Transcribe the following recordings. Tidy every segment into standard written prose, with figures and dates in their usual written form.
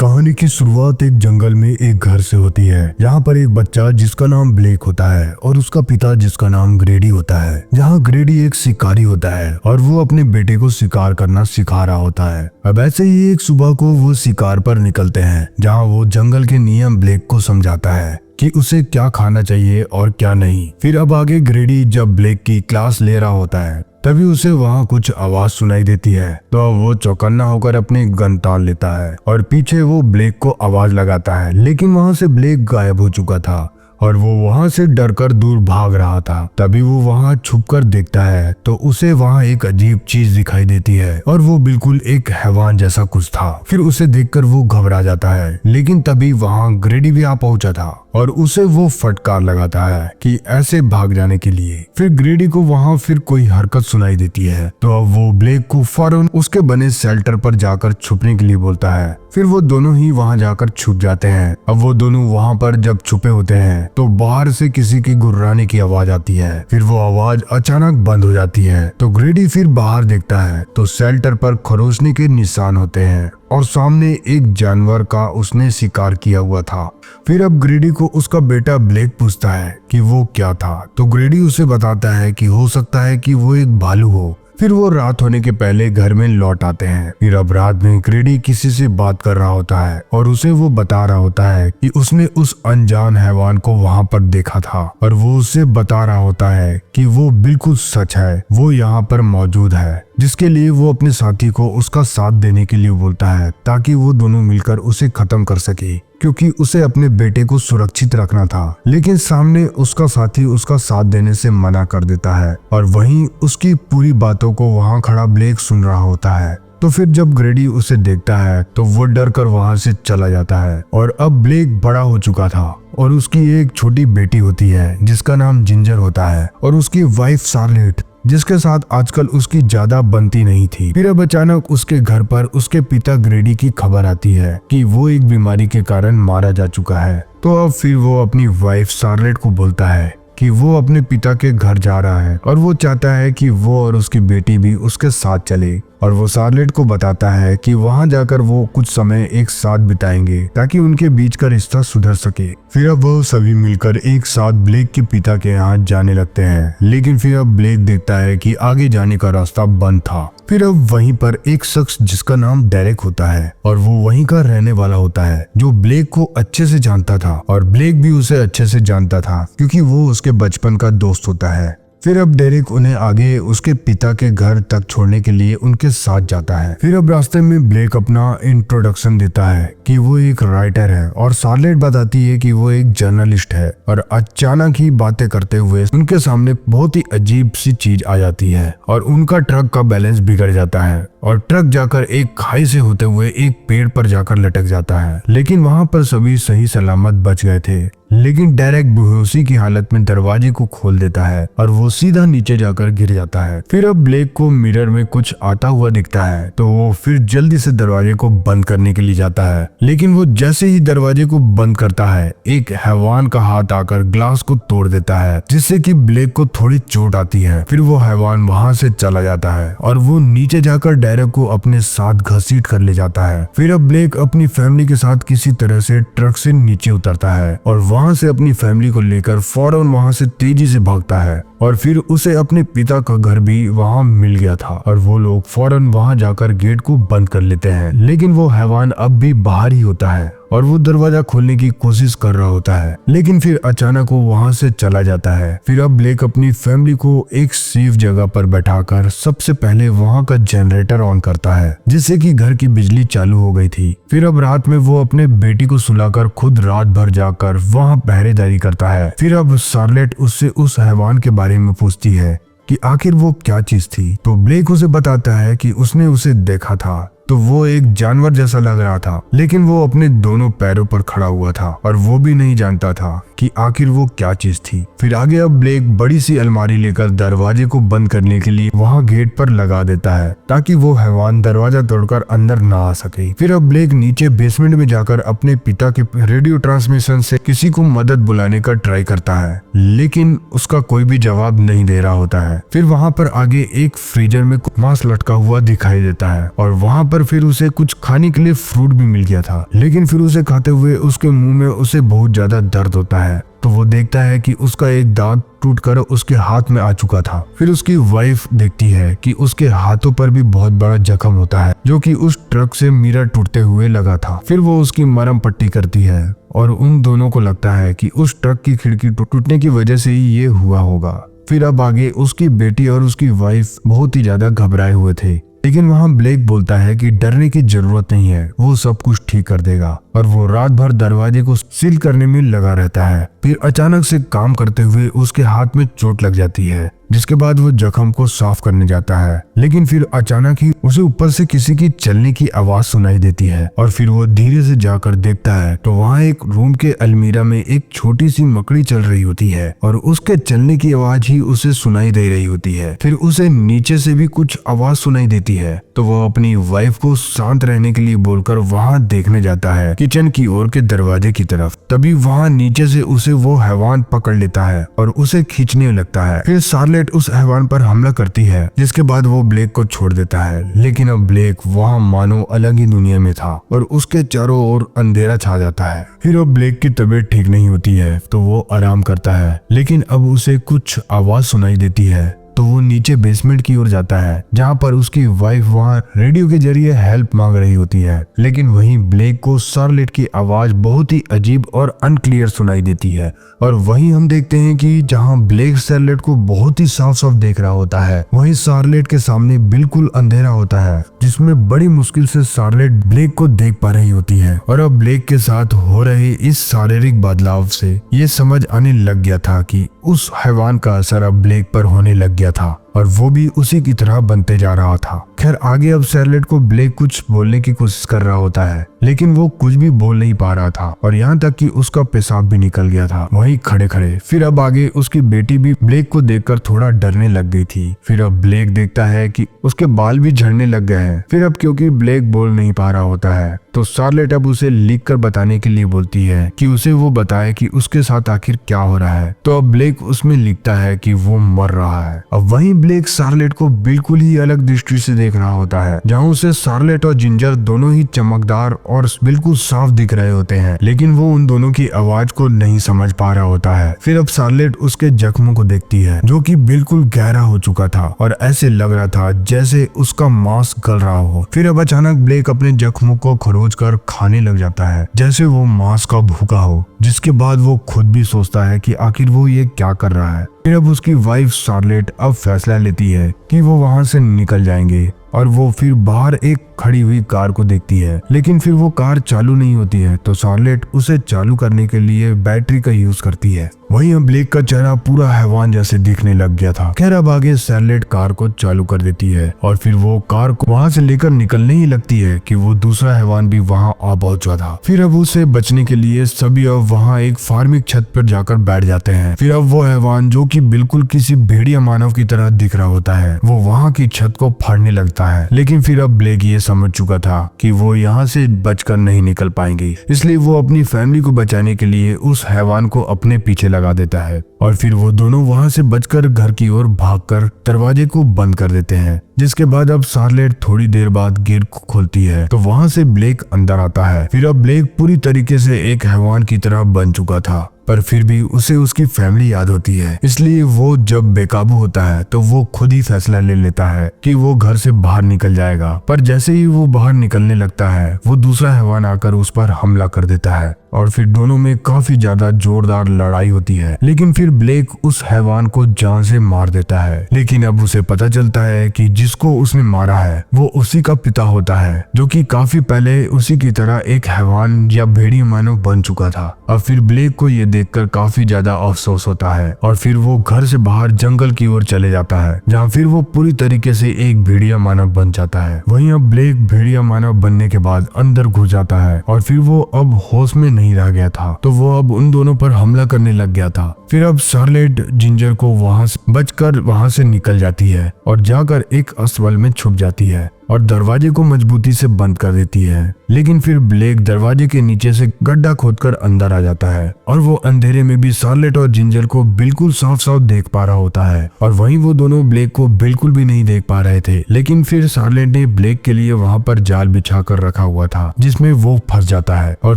कहानी की शुरुआत एक जंगल में एक घर से होती है। यहाँ पर एक बच्चा जिसका नाम ब्लेक होता है और उसका पिता जिसका नाम ग्रेडी होता है। जहाँ ग्रेडी एक शिकारी होता है और वो अपने बेटे को शिकार करना सिखा रहा होता है। अब ऐसे ही एक सुबह को वो शिकार पर निकलते हैं, जहाँ वो जंगल के नियम ब्लेक को समझाता है कि उसे क्या खाना चाहिए और क्या नहीं। फिर अब आगे ग्रेडी जब ब्लेक की क्लास ले रहा होता है तभी उसे वहाँ कुछ आवाज सुनाई देती है, तो वो चौकन्ना होकर अपनी गन तान लेता है और पीछे वो ब्लेक को आवाज लगाता है। लेकिन वहाँ से ब्लेक गायब हो चुका था और वो वहाँ से डरकर दूर भाग रहा था। तभी वो वहाँ छुपकर देखता है तो उसे वहाँ एक अजीब चीज दिखाई देती है और वो बिल्कुल एक हैवान जैसा कुछ था। फिर उसे देखकर वो घबरा जाता है, लेकिन तभी वहाँ ग्रेडी भी आ पहुंचा था और उसे वो फटकार लगाता है कि ऐसे भाग जाने के लिए। फिर ग्रेडी को वहाँ फिर कोई हरकत सुनाई देती है, तो अब वो ब्लेक को फौरन उसके बने शेल्टर पर जाकर छुपने के लिए बोलता है। फिर वो दोनों ही वहाँ जाकर छुप जाते हैं। अब वो दोनों वहाँ पर जब छुपे होते हैं तो बाहर से किसी की गुर्राने की आवाज आती है। फिर वो आवाज अचानक बंद हो जाती है, तो ग्रेडी फिर बाहर देखता है तो शेल्टर पर खरोचने के निशान होते हैं और सामने एक जानवर का उसने शिकार किया हुआ था। फिर अब ग्रेडी को उसका बेटा ब्लेक पूछता है कि वो क्या था, तो ग्रेडी उसे बताता है कि हो सकता है कि वो एक भालू हो। फिर वो रात होने के पहले घर में लौट आते हैं। फिर अब रात में ग्रेडी किसी से बात कर रहा होता है और उसे वो बता रहा होता है कि उसने उस अनजान हैवान को वहाँ पर देखा था और वो उसे बता रहा होता है कि वो बिल्कुल सच है, वो यहाँ पर मौजूद है, जिसके लिए वो अपने साथी को उसका साथ देने के लिए बोलता है ताकि वो दोनों मिलकर उसे खत्म कर सके, क्योंकि उसे अपने बेटे को सुरक्षित रखना था। लेकिन सामने उसका साथी उसका साथ देने से मना कर देता है और वहीं उसकी पूरी बातों को वहां खड़ा ब्लेक सुन रहा होता है। तो फिर जब ग्रेडी उसे देखता है तो वो डर कर वहां से चला जाता है। और अब ब्लेक बड़ा हो चुका था और उसकी एक छोटी बेटी होती है जिसका नाम जिंजर होता है और उसकी वाइफ शार्लेट, जिसके साथ आजकल उसकी ज्यादा बनती नहीं थी। फिर अब अचानक उसके घर पर उसके पिता ग्रेडी की खबर आती है कि वो एक बीमारी के कारण मारा जा चुका है। तो अब फिर वो अपनी वाइफ शार्लेट को बोलता है कि वो अपने पिता के घर जा रहा है और वो चाहता है कि वो और उसकी बेटी भी उसके साथ चले। और वो शार्लेट को बताता है कि वहां जाकर वो कुछ समय एक साथ बिताएंगे ताकि उनके बीच का रिश्ता सुधर सके। फिर अब वो सभी मिलकर एक साथ ब्लेक के पिता के यहाँ जाने लगते हैं, लेकिन फिर अब ब्लेक देखता है कि आगे जाने का रास्ता बंद था। फिर अब वहीं पर एक शख्स जिसका नाम डेरेक होता है और वो वहीं का रहने वाला होता है, जो ब्लेक को अच्छे से जानता था और ब्लेक भी उसे अच्छे से जानता था क्योंकि वो उसके बचपन का दोस्त होता है। फिर अब डेरेक उन्हें आगे उसके पिता के घर तक छोड़ने के लिए उनके साथ जाता है। फिर अब रास्ते में ब्लेक अपना इंट्रोडक्शन देता है कि वो एक राइटर है और शार्लेट बताती है कि वो एक जर्नलिस्ट है। और अचानक ही बातें करते हुए उनके सामने बहुत ही अजीब सी चीज आ जाती है और उनका ट्रक का बैलेंस बिगड़ जाता है और ट्रक जाकर एक खाई से होते हुए एक पेड़ पर जाकर लटक जाता है। लेकिन वहां पर सभी सही सलामत बच गए थे। लेकिन डेरेक बेहोशी की हालत में दरवाजे को खोल देता है और वो सीधा नीचे जाकर गिर जाता है। फिर अब ब्लेक को मिरर में कुछ आता हुआ दिखता है, तो वो फिर जल्दी से दरवाजे को बंद करने के लिए जाता है। लेकिन वो जैसे ही दरवाजे को बंद करता है, एक हैवान का हाथ आकर ग्लास को तोड़ देता है, जिससे कि ब्लेक को थोड़ी चोट आती है। फिर वो हैवान वहां से चला जाता है और वो नीचे जाकर डेरेक को अपने साथ घसीट कर ले जाता है। फिर अब ब्लेक अपनी फैमिली के साथ किसी तरह से ट्रक से नीचे उतरता है और वहां से अपनी फैमिली को लेकर फौरन वहां से तेजी से भागता है। और फिर उसे अपने पिता का घर भी वहां मिल गया था और वो लोग फौरन वहां जाकर गेट को बंद कर लेते हैं। लेकिन वो हैवान अब भी बाहर ही होता है और वो दरवाजा खोलने की कोशिश कर रहा होता है, लेकिन फिर अचानक वो वहां से चला जाता है। फिर अब ब्लेक अपनी फैमिली को एक सेफ जगह पर बैठाकर सबसे पहले वहां का जनरेटर ऑन करता है, जिससे कि घर की बिजली चालू हो गई थी। फिर अब रात में वो अपने बेटी को सुलाकर खुद रात भर जाकर वहां पहरेदारी करता है। फिर अब शार्लेट उससे उस हैवान के बारे में पूछती है कि आखिर वो क्या चीज थी, तो ब्लेक उसे बताता है कि उसने उसे देखा था तो वो एक जानवर जैसा लग रहा था, लेकिन वो अपने दोनों पैरों पर खड़ा हुआ था और वो भी नहीं जानता था कि आखिर वो क्या चीज थी। फिर आगे अब ब्लेक बड़ी सी अलमारी लेकर दरवाजे को बंद करने के लिए वहां गेट पर लगा देता है ताकि वो हैवान दरवाजा तोड़कर अंदर ना आ सके। फिर अब ब्लेक नीचे बेसमेंट में जाकर अपने पिता के रेडियो ट्रांसमिशन से किसी को मदद बुलाने का ट्राई करता है, लेकिन उसका कोई भी जवाब नहीं दे रहा होता है। फिर वहां पर आगे एक फ्रीजर में मांस लटका हुआ दिखाई देता है और वहां पर फिर उसे कुछ खाने के लिए फ्रूट भी मिल गया था, लेकिन फिर उसे खाते हुए उसके मुंह में उसे बहुत ज्यादा दर्द होता है। तो वो देखता है कि उसका एक दांत टूटकर उसके हाथ में आ चुका था। फिर उसकी वाइफ देखती है कि उसके हाथों पर भी बहुत बड़ा जख्म होता है, जो कि उस ट्रक से मिरर टूटते हुए लगा था। फिर वो उसकी मरहम पट्टी करती है और उन दोनों को लगता है कि उस ट्रक की खिड़की टूटने की वजह से ही ये हुआ होगा। फिर अब आगे उसकी बेटी और उसकी वाइफ बहुत ही ज्यादा घबराए हुए थे, लेकिन वहाँ ब्लेक बोलता है कि डरने की जरूरत नहीं है, वो सब कुछ ठीक कर देगा। और वो रात भर दरवाजे को सील करने में लगा रहता है। फिर अचानक से काम करते हुए उसके हाथ में चोट लग जाती है, जिसके बाद वो जख्म को साफ करने जाता है। लेकिन फिर अचानक ही उसे ऊपर से किसी की चलने की आवाज सुनाई देती है और फिर वो धीरे से जाकर देखता है तो वहाँ एक रूम के अलमीरा में एक छोटी सी मकड़ी चल रही होती है और उसके चलने की आवाज ही उसे सुनाई दे रही होती है। फिर उसे नीचे से भी कुछ आवाज सुनाई देती है, तो वो अपनी वाइफ को शांत रहने के लिए बोलकर वहाँ देखने जाता है किचन की ओर के दरवाजे की तरफ। तभी वहाँ नीचे से उसे वो हैवान पकड़ लेता है और उसे खींचने लगता है। फिर शार्लेट उस हैवान पर हमला करती है, जिसके बाद वो ब्लेक को छोड़ देता है। लेकिन अब ब्लेक वहाँ मानो अलग ही दुनिया में था और उसके चारों ओर अंधेरा छा जाता है। फिर अब ब्लेक की तबीयत ठीक नहीं होती है तो वो आराम करता है, लेकिन अब उसे कुछ आवाज सुनाई देती है। तो वो नीचे बेसमेंट की ओर जाता है, जहाँ पर उसकी वाइफ वहाँ रेडियो के जरिए हेल्प मांग रही होती है। लेकिन वहीं ब्लेक को शार्लेट की आवाज बहुत ही अजीब और अनक्लियर सुनाई देती है। और वहीं हम देखते हैं कि जहाँ ब्लेक शार्लेट को बहुत ही साफ साफ देख रहा होता है, वहीं शार्लेट के सामने बिल्कुल अंधेरा होता है, जिसमें बड़ी मुश्किल से शार्लेट ब्लेक को देख पा रही होती है। और अब ब्लेक के साथ हो रहे इस शारीरिक बदलाव से ये समझ आने लग गया था कि उस हैवान का असर अब ब्लेक पर होने लग गया था और वो भी उसी की तरह बनते जा रहा था। खैर आगे अब शार्लेट को ब्लेक कुछ बोलने की कोशिश कर रहा होता है, लेकिन वो कुछ भी बोल नहीं पा रहा था और यहाँ तक कि उसका पेशाब भी निकल गया था वहीं खड़े खड़े। फिर अब आगे उसकी बेटी भी ब्लेक को देखकर थोड़ा डरने लग गई थी। फिर अब ब्लेक देखता है कि उसके बाल भी झड़ने लग गए हैं। फिर अब क्योंकि ब्लेक बोल नहीं पा रहा होता है तो शार्लेट अब उसे लिख कर बताने के लिए बोलती है कि उसे वो बताए कि उसके साथ आखिर क्या हो रहा है। तो अब ब्लेक उसमें लिखता है कि वो मर रहा है। अब वहीं ब्लेक शार्लेट को बिल्कुल ही अलग दृष्टि से देख रहा होता है, जहाँ उसे शार्लेट और जिंजर दोनों ही चमकदार और बिल्कुल साफ दिख रहे होते हैं, लेकिन वो उन दोनों की आवाज को नहीं समझ पा रहा होता है। फिर अब शार्लेट उसके जख्मों को देखती है, जो कि बिल्कुल गहरा हो चुका था और ऐसे लग रहा था जैसे उसका मांस गल रहा हो। फिर अब अचानक ब्लेक अपने जख्मों को खरोच कर खाने लग जाता है, जैसे वो मांस का भूखा हो, जिसके बाद वो खुद भी सोचता है कि आखिर वो ये क्या कर रहा है। फिर अब उसकी वाइफ शार्लेट अब फैसला लेती है कि वो वहां से निकल जाएंगे और वो फिर बाहर एक खड़ी हुई कार को देखती है, लेकिन फिर वो कार चालू नहीं होती है तो शार्लेट उसे चालू करने के लिए बैटरी का यूज करती है। वहीं अब ब्लेक का चेहरा पूरा हैवान जैसे दिखने लग गया था। खैर अब आगे शार्लेट कार को चालू कर देती है और फिर वो कार को वहां से लेकर निकलने ही लगती है कि वो दूसरा हैवान भी वहां आ पहुंचा था। फिर अब उसे बचने के लिए सभी अब वहां एक फार्मिंग छत पर जाकर बैठ जाते हैं। फिर अब वो हैवान जो कि बिल्कुल किसी भेड़िया मानव की तरह दिख रहा होता है, वो वहां की छत को फाड़ने लगता है। लेकिन फिर अब ब्लेक ये समझ चुका था कि वो यहाँ से बचकर नहीं निकल पाएंगे, इसलिए वो अपनी फैमिली को बचाने के लिए उस हैवान को अपने पीछे लगा देता है और फिर वो दोनों वहां से बचकर घर की ओर भागकर दरवाजे को बंद कर देते हैं। जिसके बाद अब शार्लेट थोड़ी देर बाद गेट को खोलती है तो वहां से ब्लेक अंदर आता है। फिर अब ब्लेक पूरी तरीके से एक हैवान की तरह बन चुका था, पर फिर भी उसे उसकी फैमिली याद होती है, इसलिए वो जब बेकाबू होता है तो वो खुद ही फैसला ले लेता है कि वो घर से बाहर निकल जाएगा। पर जैसे ही वो बाहर निकलने लगता है वो दूसरा हैवान आकर उस पर हमला कर देता है और फिर दोनों में काफी ज्यादा जोरदार लड़ाई होती है। लेकिन फिर ब्लेक उस हैवान को जान से मार देता है, लेकिन अब उसे पता चलता है कि जिसको उसने मारा है वो उसी का पिता होता है, जो कि काफी पहले उसी की तरह एक हैवान या भेड़िया मानव बन चुका था। अब फिर ब्लेक को ये देखकर काफी ज्यादा अफसोस होता है और फिर वो घर से बाहर जंगल की ओर चले जाता है, जहाँ फिर वो पूरी तरीके से एक भेड़िया मानव बन जाता है। वहीं अब ब्लेक भेड़िया मानव बनने के बाद अंदर घुस जाता है और फिर वो अब होश में नहीं रह गया था, तो वो अब उन दोनों पर हमला करने लग गया था। फिर अब शार्लेट जिंजर को वहां से बचकर वहां से निकल जाती है और जाकर एक अस्पताल में छुप जाती है। और दरवाजे को मजबूती से बंद कर देती है। लेकिन फिर ब्लेक दरवाजे के नीचे से गड्ढा खोदकर अंदर आ जाता है और वो अंधेरे में भी शार्लेट और जिंजर को बिल्कुल साफ साफ देख पा रहा होता है, और वहीं वो दोनों ब्लेक को बिल्कुल भी नहीं देख पा रहे थे। लेकिन फिर शार्लेट ने ब्लेक के लिए वहाँ पर जाल बिछा कर रखा हुआ था जिसमें वो फंस जाता है और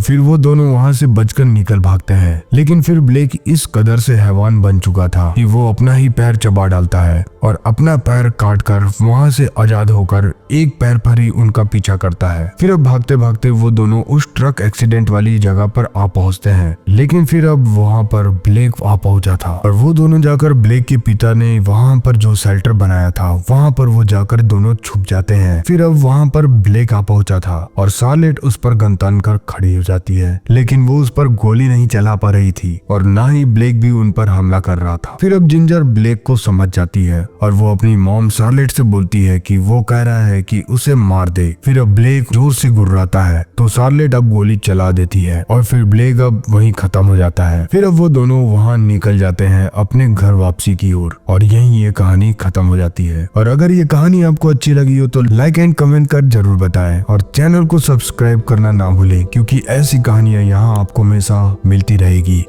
फिर वो दोनों वहाँ से बचकर निकल भागते हैं। लेकिन फिर ब्लेक इस कदर से हैवान बन चुका था कि वो अपना ही पैर चबा डालता है और अपना पैर काट कर वहाँ से आजाद होकर एक पैर पर ही उनका पीछा करता है। फिर अब भागते भागते वो दोनों उस ट्रक एक्सीडेंट वाली जगह पर आ पहुंचते हैं। लेकिन फिर अब वहाँ पर ब्लेक आ पहुंचा था और वो दोनों जाकर ब्लेक के पिता ने वहाँ पर जो शेल्टर बनाया था वहाँ पर वो जाकर दोनों छुप जाते हैं। फिर अब वहाँ पर ब्लेक आ पहुंचा था और शार्लेट उस पर गन तान कर खड़ी हो जाती है, लेकिन वो उस पर गोली नहीं चला पा रही थी और ना ही ब्लेक भी उन पर हमला कर रहा था। फिर अब जिंजर ब्लेक को समझ जाती है और वो अपनी मॉम शार्लेट से बोलती है कि वो कह रहा है कि उसे मार दे। फिर अब ब्लेक जोर से गुर्राता है तो शार्लेट अब गोली चला देती है और फिर ब्लेक अब वहीं खत्म हो जाता है। फिर अब वो दोनों वहाँ निकल जाते हैं अपने घर वापसी की ओर और यहीं ये कहानी खत्म हो जाती है। और अगर ये कहानी आपको अच्छी लगी हो तो लाइक एंड कमेंट कर जरूर बताएं और चैनल को सब्सक्राइब करना ना भूलें, क्योंकि ऐसी कहानियां यहाँ आपको हमेशा मिलती रहेगी।